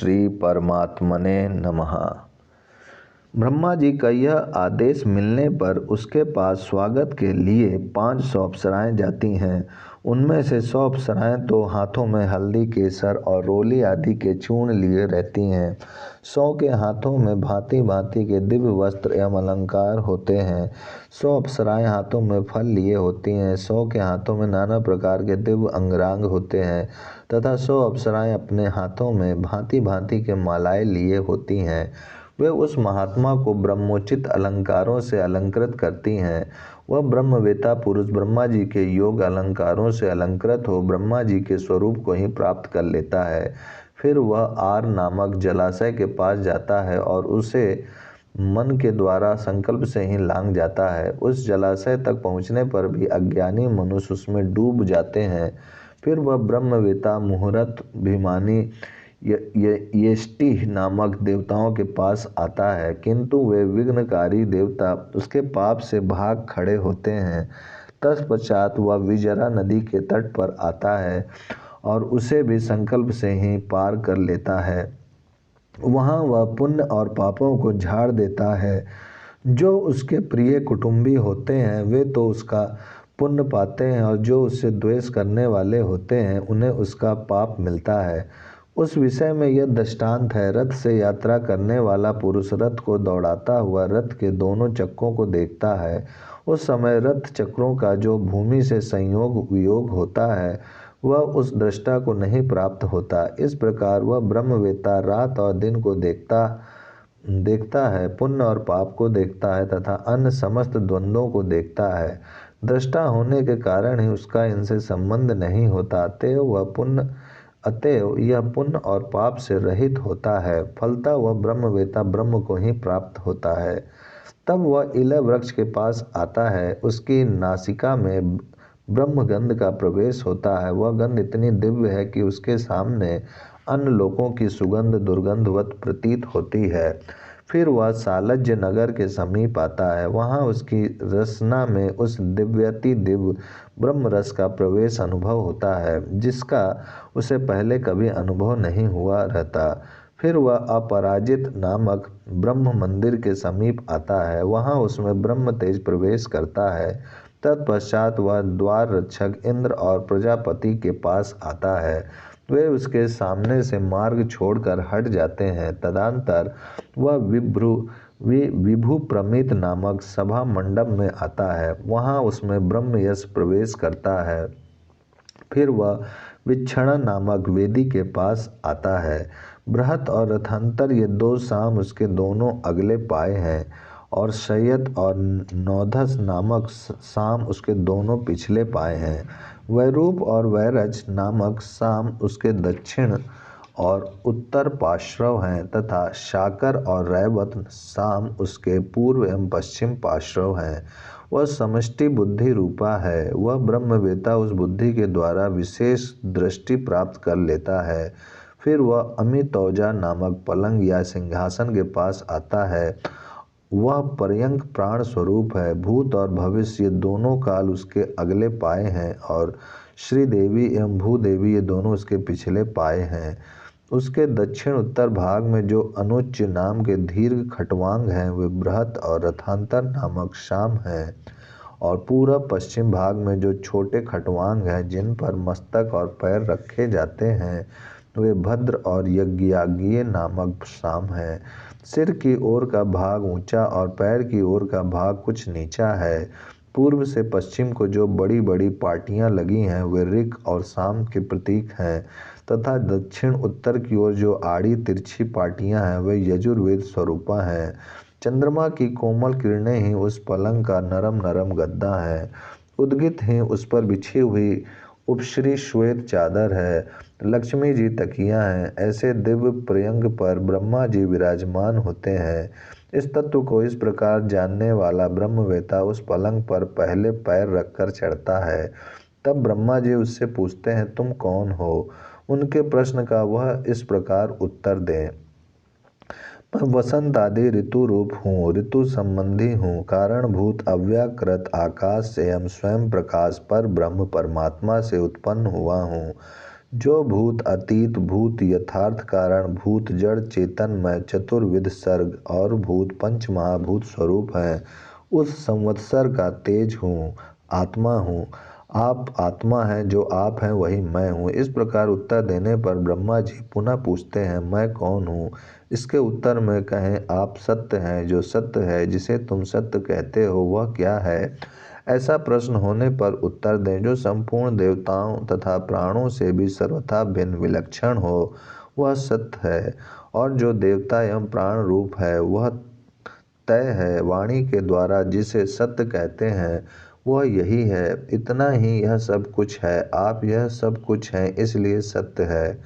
श्री परमात्मने नमः। ब्रह्मा जी का यह आदेश मिलने पर उसके पास स्वागत के लिए 500 अप्सराएं जाती हैं। उनमें से 100 अप्सराएं तो हाथों में हल्दी, केसर और रोली आदि के चूर्ण लिए रहती हैं। 100 के हाथों में भांति भांति के दिव्य वस्त्र एवं अलंकार होते हैं। 100 अप्सराएं हाथों में फल लिए होती हैं। 100 के हाथों में नाना प्रकार के दिव्य अंगरांग होते हैं तथा 100 अप्सराएं अपने हाथों में भांति भांति के मालाएं लिए होती हैं। वे उस महात्मा को ब्रह्मोचित अलंकारों से अलंकृत करती हैं। वह ब्रह्मवेता पुरुष ब्रह्मा जी के योग अलंकारों से अलंकृत हो ब्रह्मा जी के स्वरूप को ही प्राप्त कर लेता है। फिर वह आर नामक जलाशय के पास जाता है और उसे मन के द्वारा संकल्प से ही लांघ जाता है। उस जलाशय तक पहुँचने पर भी अज्ञानी मनुष्य उसमें डूब जाते हैं। फिर वह ब्रह्मवेता मुहूर्त भिमानी येष्टि नामक देवताओं के पास आता है, किंतु वे विघ्नकारी देवता उसके पाप से भाग खड़े होते हैं। तत्पश्चात वह विजरा नदी के तट पर आता है और उसे भी संकल्प से ही पार कर लेता है। वहाँ वह पुण्य और पापों को झाड़ देता है। जो उसके प्रिय कुटुंबी होते हैं वे तो उसका पुण्य पाते हैं और जो उससे द्वेष करने वाले होते हैं उन्हें उसका पाप मिलता है। उस विषय में यह दृष्टांत है। रथ से यात्रा करने वाला पुरुष रथ को दौड़ाता हुआ रथ के दोनों चक्कों को देखता है। उस समय रथ चक्रों का जो भूमि से संयोग वियोग होता है वह उस दृष्टा को नहीं प्राप्त होता। इस प्रकार वह ब्रह्मवेता रात और दिन को देखता है, पुण्य और पाप को देखता है तथा अन्य समस्त द्वंद्वों को देखता है। दृष्टा होने के कारण ही उसका इनसे संबंध नहीं होता। अतएव यह पुण्य और पाप से रहित होता है। फलतः वह ब्रह्मवेता ब्रह्म को ही प्राप्त होता है। तब वह इलय वृक्ष के पास आता है। उसकी नासिका में ब्रह्म गंध का प्रवेश होता है। वह गंध इतनी दिव्य है कि उसके सामने अन्य लोगों की सुगंध दुर्गंधवत प्रतीत होती है। फिर वह सालज्य नगर के समीप आता है। वहाँ उसकी रसना में उस दिव्यति दिव्य ब्रह्म रस का प्रवेश अनुभव होता है, जिसका उसे पहले कभी अनुभव नहीं हुआ रहता। फिर वह अपराजित नामक ब्रह्म मंदिर के समीप आता है। वहाँ उसमें ब्रह्म तेज प्रवेश करता है। तत्पश्चात वह द्वार रक्षक इंद्र और प्रजापति के पास आता है। वे उसके सामने से मार्ग छोड़कर हट जाते हैं। तदंतर वह विभु प्रमित नामक सभा मंडप में आता है। वहाँ उसमें ब्रह्म यश प्रवेश करता है। फिर वह विच्छण नामक वेदी के पास आता है। बृहत और रथांतर ये दो साम उसके दोनों अगले पाए हैं और शयत और नौधस नामक साम उसके दोनों पिछले पाए हैं। वैरूप और वैरज नामक साम उसके दक्षिण और उत्तर पार्श्व हैं तथा शाकर और रैवत साम उसके पूर्व एवं पश्चिम पार्श्व हैं। वह समष्टि बुद्धि रूपा है। वह ब्रह्मवेता उस बुद्धि के द्वारा विशेष दृष्टि प्राप्त कर लेता है। फिर वह अमितौजा नामक पलंग या सिंहासन के पास आता है। वह पर्यंक प्राण स्वरूप है। भूत और भविष्य ये दोनों काल उसके अगले पाए हैं और श्रीदेवी एवं भूदेवी ये दोनों उसके पिछले पाए हैं। उसके दक्षिण उत्तर भाग में जो अनुच्च नाम के दीर्घ खटवांग हैं वे बृहत और रथांतर नामक शाम हैं और पूरब पश्चिम भाग में जो छोटे खटवांग हैं जिन पर मस्तक और पैर रखे जाते हैं वे भद्र और यज्ञाज्ञ नामक शाम हैं। सिर की ओर का भाग ऊंचा और पैर की ओर का भाग कुछ नीचा है। पूर्व से पश्चिम को जो बड़ी बड़ी पाटियां लगी हैं वे ऋक और साम के प्रतीक हैं तथा दक्षिण उत्तर की ओर जो आड़ी तिरछी पाटियां हैं वे यजुर्वेद स्वरूपा हैं। चंद्रमा की कोमल किरणें ही उस पलंग का नरम नरम गद्दा है। उद्गित ही उस पर बिछी हुई उपश्री श्वेत चादर है। लक्ष्मी जी तकिया हैं। ऐसे दिव्य पर्यंक पर ब्रह्मा जी विराजमान होते हैं। इस तत्व को इस प्रकार जानने वाला ब्रह्मवेता उस पलंग पर पहले पैर रखकर चढ़ता है। तब ब्रह्मा जी उससे पूछते हैं, तुम कौन हो? उनके प्रश्न का वह इस प्रकार उत्तर दें, मैं वसंत आदि ऋतु रूप हूँ, ऋतु संबंधी हूँ, कारणभूत अव्याकृत आकाश से एवं स्वयं प्रकाश पर ब्रह्म परमात्मा से उत्पन्न हुआ हूँ। जो भूत अतीत, भूत यथार्थ कारण, भूत जड़ चेतनमय चतुर्विध सर्ग और भूत पंच महाभूत स्वरूप हैं, उस संवत्सर का तेज हूँ, आत्मा हूँ। आप आत्मा हैं, जो आप हैं वही मैं हूँ। इस प्रकार उत्तर देने पर ब्रह्मा जी पुनः पूछते हैं, मैं कौन हूँ? इसके उत्तर में कहें, आप सत्य हैं। जो सत्य है, जिसे तुम सत्य कहते हो, वह क्या है? ऐसा प्रश्न होने पर उत्तर दें, जो संपूर्ण देवताओं तथा प्राणों से भी सर्वथा भिन्न विलक्षण हो, वह सत्य है। और जो देवता एवं प्राण रूप है, वह तय है। वाणी के द्वारा जिसे सत्य कहते हैं, वह यही है। इतना ही यह सब कुछ है। आप यह सब कुछ हैं, इसलिए सत्य है।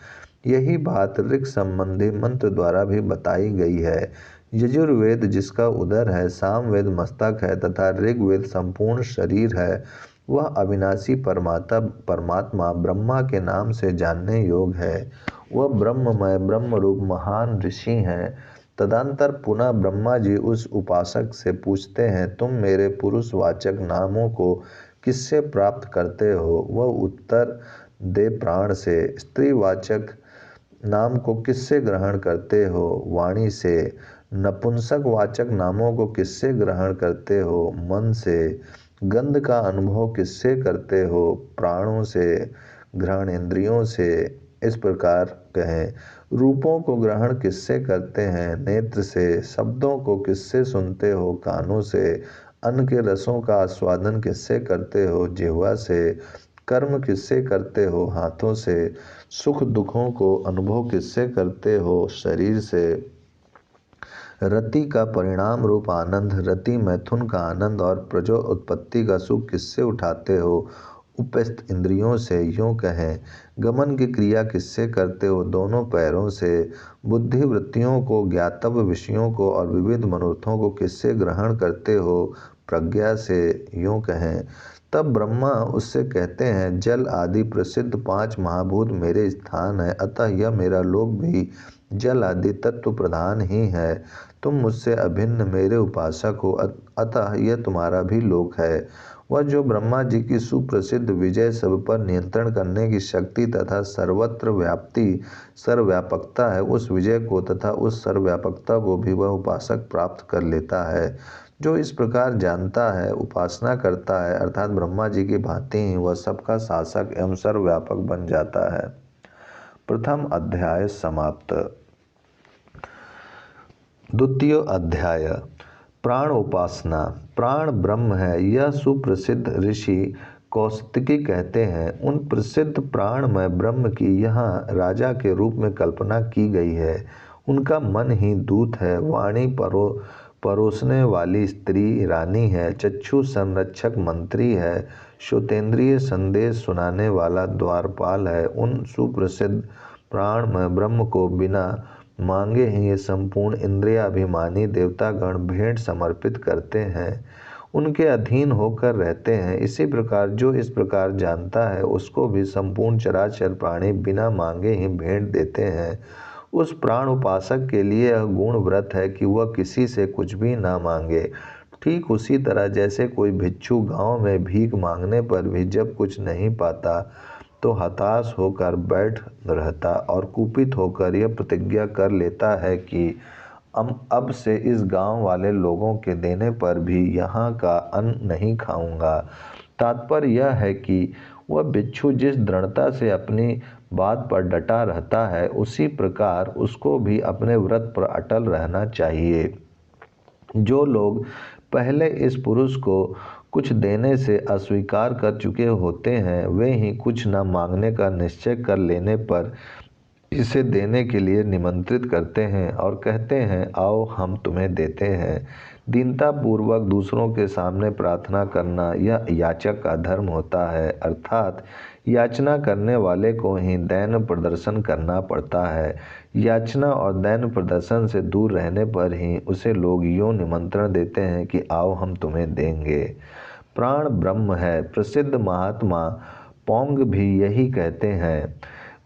यही बात ऋग संबंधी मंत्र द्वारा भी बताई गई है। यजुर्वेद जिसका उदर है, सामवेद मस्तक है तथा ऋग्वेद संपूर्ण शरीर है, वह अविनाशी परमात्मा ब्रह्मा के नाम से जानने योग्य है। वह ब्रह्ममय ब्रह्म रूप महान ऋषि हैं। तदंतर पुनः ब्रह्मा जी उस उपासक से पूछते हैं, तुम मेरे पुरुषवाचक नामों को किससे प्राप्त करते हो? वह उत्तर दे, प्राण से। स्त्रीवाचक नाम को किससे ग्रहण करते हो? वाणी से। नपुंसकवाचक नामों को किससे ग्रहण करते हो? मन से। गंध का अनुभव किससे करते हो? प्राणों से, घ्राण इंद्रियों से। इस प्रकार कहें। रूपों को ग्रहण किससे करते हैं? नेत्र से। शब्दों को किससे सुनते हो? कानों से। अन्न के रसों का आस्वादन किससे करते हो? जिह्वा से। कर्म किससे करते हो? हाथों से। सुख दुखों को अनुभव किससे करते हो? शरीर से। रति का परिणाम रूप आनंद, रति मैथुन का आनंद और प्रजो उत्पत्ति का सुख किससे उठाते हो? उपस्थ इंद्रियों से। यूँ कहें, गमन की क्रिया किससे करते हो? दोनों पैरों से। बुद्धि वृत्तियों को, ज्ञातव्य विषयों को और विविध मनोरथों को किससे ग्रहण करते हो? प्रज्ञा से। यूँ कहें। तब ब्रह्मा उससे कहते हैं, जल आदि प्रसिद्ध 5 महाभूत मेरे स्थान है, अतः यह मेरा लोक भी जल आदि तत्व प्रधान ही है। तुम मुझसे अभिन्न मेरे उपासक हो, अतः यह तुम्हारा भी लोक है। वह जो ब्रह्मा जी की सुप्रसिद्ध विजय, सब पर नियंत्रण करने की शक्ति तथा सर्वत्र व्याप्ति, सर्वव्यापकता है, उस विजय को तथा उस सर्वव्यापकता को भी वह उपासक प्राप्त कर लेता है। जो इस प्रकार जानता है, उपासना करता है, अर्थात ब्रह्मा जी की भांति ही वह सबका शासक एवं सर्वव्यापक बन जाता है। प्रथम अध्याय समाप्त। द्वितीय अध्याय प्राण उपासना। प्राण ब्रह्म है, यह सुप्रसिद्ध ऋषि कौशिकी कहते हैं। उन प्रसिद्ध प्राणमय ब्रह्म की यहाँ राजा के रूप में कल्पना की गई है। उनका मन ही दूत है, वाणी परोसने वाली स्त्री रानी है, चक्षु संरक्षक मंत्री है, श्रोतेंद्रिय संदेश सुनाने वाला द्वारपाल है। उन सुप्रसिद्ध प्राणमय ब्रह्म को बिना मांगे ही ये संपूर्ण इंद्रियाभिमानी देवतागण भेंट समर्पित करते हैं, उनके अधीन होकर रहते हैं। इसी प्रकार जो इस प्रकार जानता है, उसको भी संपूर्ण चराचर प्राणी बिना मांगे ही भेंट देते हैं। उस प्राण उपासक के लिए यह गुण व्रत है कि वह किसी से कुछ भी ना मांगे। ठीक उसी तरह जैसे कोई भिक्षु गांव में भीख मांगने पर भी जब कुछ नहीं पाता तो हताश होकर बैठ रहता और कुपित होकर यह प्रतिज्ञा कर लेता है कि अब से इस गांव वाले लोगों के देने पर भी यहाँ का अन्न नहीं खाऊंगा। तात्पर्य यह है कि वह भिक्षु जिस दृढ़ता से अपनी बात पर डटा रहता है, उसी प्रकार उसको भी अपने व्रत पर अटल रहना चाहिए। जो लोग पहले इस पुरुष को कुछ देने से अस्वीकार कर चुके होते हैं, वे ही कुछ न मांगने का निश्चय कर लेने पर इसे देने के लिए निमंत्रित करते हैं और कहते हैं, आओ हम तुम्हें देते हैं। दीनता पूर्वक दूसरों के सामने प्रार्थना करना यह याचक का धर्म होता है, अर्थात याचना करने वाले को ही दैन प्रदर्शन करना पड़ता है। याचना और दैन प्रदर्शन से दूर रहने पर ही उसे लोग यूँ निमंत्रण देते हैं कि आओ हम तुम्हें देंगे। प्राण ब्रह्म है। प्रसिद्ध महात्मा पौंग भी यही कहते हैं।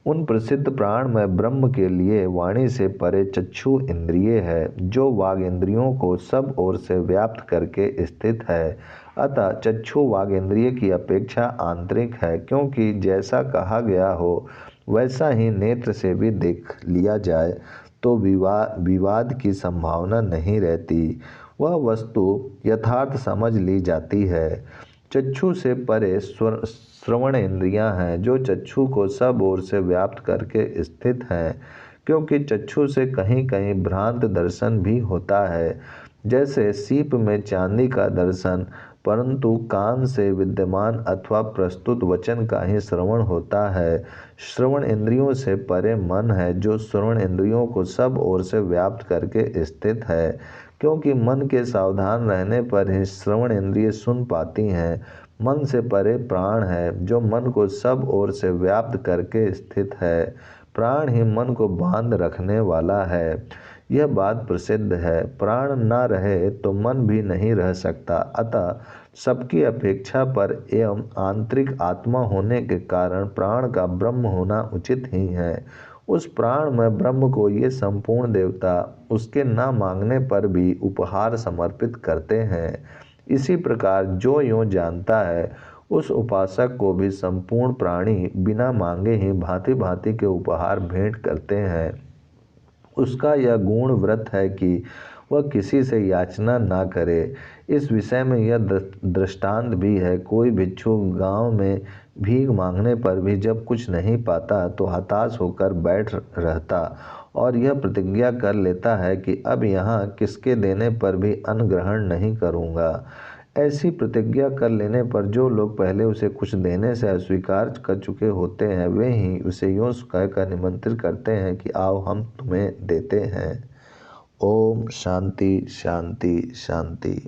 उन प्रसिद्ध प्राणमय ब्रह्म के लिए वाणी से परे चक्षु इंद्रिय है, जो वाग इंद्रियों को सब ओर से व्याप्त करके स्थित है। अतः चक्षु वाग इंद्रिय की अपेक्षा आंतरिक है, क्योंकि जैसा कहा गया हो, वैसा ही नेत्र से भी देख लिया जाए तो विवाद की संभावना नहीं रहती, वह वस्तु यथार्थ समझ ली जाती है। चक्षु से परे श्रवण इंद्रियां हैं, जो चक्षु को सब ओर से व्याप्त करके स्थित हैं, क्योंकि चक्षु से कहीं कहीं भ्रांत दर्शन भी होता है, जैसे सीप में चांदी का दर्शन, परंतु कान से विद्यमान अथवा प्रस्तुत वचन का ही श्रवण होता है। श्रवण इंद्रियों से परे मन है, जो श्रवण इंद्रियों को सब ओर से व्याप्त करके स्थित है, क्योंकि मन के सावधान रहने पर ही श्रवण इंद्रिय सुन पाती हैं। मन से परे प्राण है, जो मन को सब ओर से व्याप्त करके स्थित है। प्राण ही मन को बांध रखने वाला है, यह बात प्रसिद्ध है। प्राण न रहे तो मन भी नहीं रह सकता, अतः सबकी अपेक्षा पर एवं आंतरिक आत्मा होने के कारण प्राण का ब्रह्म होना उचित ही है। उस प्राण में ब्रह्म को ये संपूर्ण देवता उसके न मांगने पर भी उपहार समर्पित करते हैं। इसी प्रकार जो यों जानता है, उस उपासक को भी संपूर्ण प्राणी बिना मांगे ही भांति भांति के उपहार भेंट करते हैं। उसका यह गुण व्रत है कि वह किसी से याचना ना करे। इस विषय में यह दृष्टांत भी है। कोई भिक्षु गांव में भीख मांगने पर भी जब कुछ नहीं पाता तो हताश होकर बैठ रहता और यह प्रतिज्ञा कर लेता है कि अब यहाँ किसके देने पर भी अन्न ग्रहण नहीं करूँगा। ऐसी प्रतिज्ञा कर लेने पर जो लोग पहले उसे कुछ देने से अस्वीकार कर चुके होते हैं, वे ही उसे यूँ कहकर निमंत्रित करते हैं कि आओ हम तुम्हें देते हैं। ओम शांति शांति शांति।